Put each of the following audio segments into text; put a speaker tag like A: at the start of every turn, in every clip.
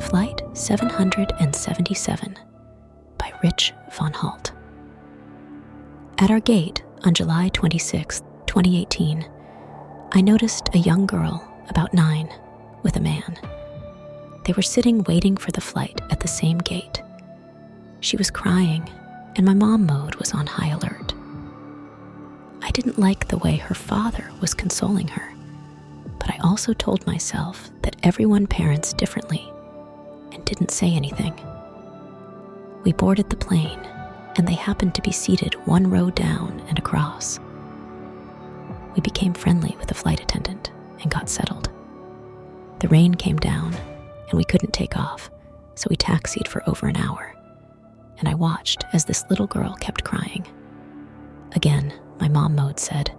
A: Flight 777 by Rich von Holt. At our gate on July 26, 2018, I noticed a young girl, about 9, with a man. They were sitting waiting for the flight at the same gate. She was crying, and my mom mode was on high alert. I didn't like the way her father was consoling her, but I also told myself that everyone parents differently and didn't say anything. We boarded the plane, and they happened to be seated one row down and across. We became friendly with the flight attendant and got settled. The rain came down, and we couldn't take off, so we taxied for over an hour, and I watched as this little girl kept crying. Again, my mom mode said,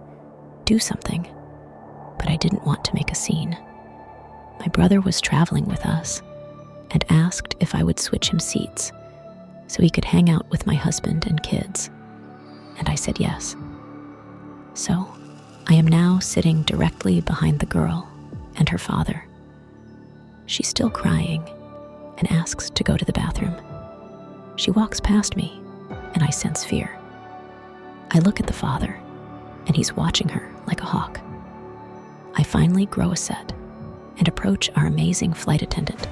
A: "Do something," but I didn't want to make a scene. My brother was traveling with us and asked if I would switch him seats so he could hang out with my husband and kids, and I said yes. So, I am now sitting directly behind the girl and her father. She's still crying and asks to go to the bathroom. She walks past me, and I sense fear. I look at the father, and he's watching her like a hawk. I finally grow a set and approach our amazing flight attendant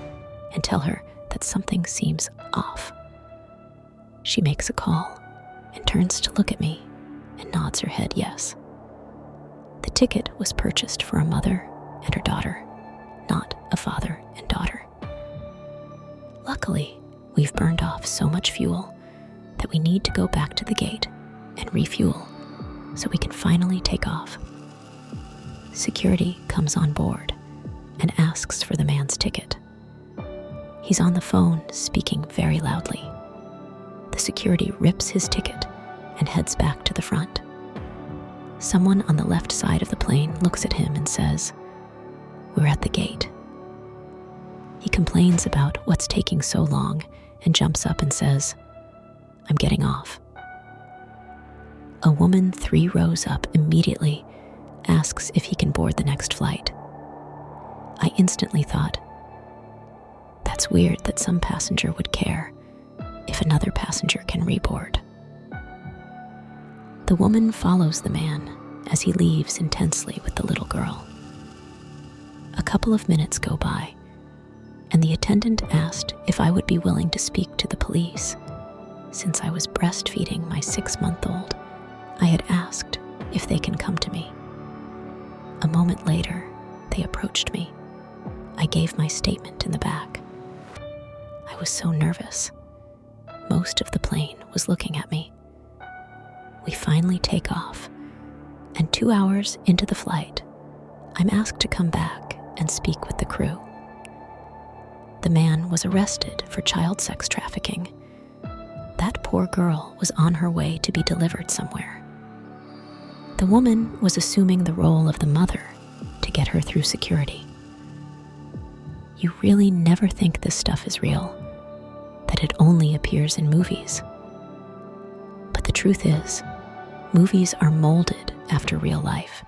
A: and tell her that something seems off. She makes a call and turns to look at me and nods her head yes. The ticket was purchased for a mother and her daughter, not a father and daughter. Luckily, we've burned off so much fuel that we need to go back to the gate and refuel so we can finally take off. Security comes on board and asks for the man's ticket. He's on the phone speaking very loudly. The security rips his ticket and heads back to the front. Someone on the left side of the plane looks at him and says, "We're at the gate." He complains about what's taking so long and jumps up and says, "I'm getting off." A woman 3 rows up immediately asks if he can board the next flight. I instantly thought, that's weird that some passenger would care if another passenger can reboard. The woman follows the man as he leaves intensely with the little girl. A couple of minutes go by, and the attendant asked if I would be willing to speak to the police. Since I was breastfeeding my 6-month-old, I had asked if they can come to me. A moment later, they approached me. I gave my statement in the back. I was so nervous. Most of the plane was looking at me. We finally take off, and 2 hours into the flight, I'm asked to come back and speak with the crew. The man was arrested for child sex trafficking. That poor girl was on her way to be delivered somewhere. The woman was assuming the role of the mother to get her through security. You really never think this stuff is real, that it only appears in movies. But the truth is, movies are molded after real life,